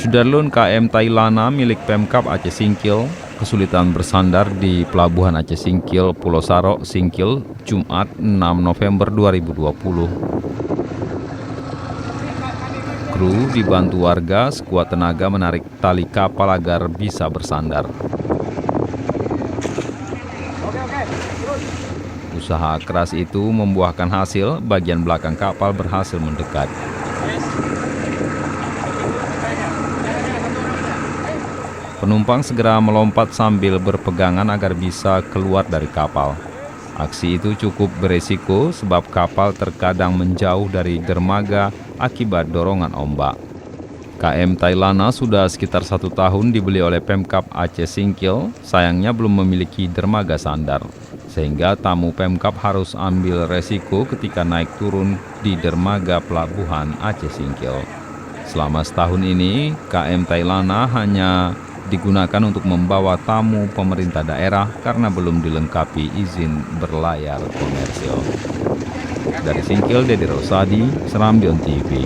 Sudarlun, KM Tailana milik Pemkab Aceh Singkil kesulitan bersandar di Pelabuhan Aceh Singkil, Pulau Sarok, Singkil, Jumat 6 November 2020. Kru dibantu warga sekuat tenaga menarik tali kapal agar bisa bersandar. Usaha keras itu membuahkan hasil, bagian belakang kapal berhasil mendekat. Penumpang segera melompat sambil berpegangan agar bisa keluar dari kapal. Aksi itu cukup beresiko sebab kapal terkadang menjauh dari dermaga akibat dorongan ombak. KM Tailana sudah sekitar 1 tahun dibeli oleh Pemkab Aceh Singkil, sayangnya belum memiliki dermaga sandar. Sehingga tamu Pemkab harus ambil resiko ketika naik turun di dermaga Pelabuhan Aceh Singkil. Selama setahun ini, KM Tailana hanya digunakan untuk membawa tamu pemerintah daerah karena belum dilengkapi izin berlayar komersil. Dari Singkil, Dedi Rosadi, Serambion TV.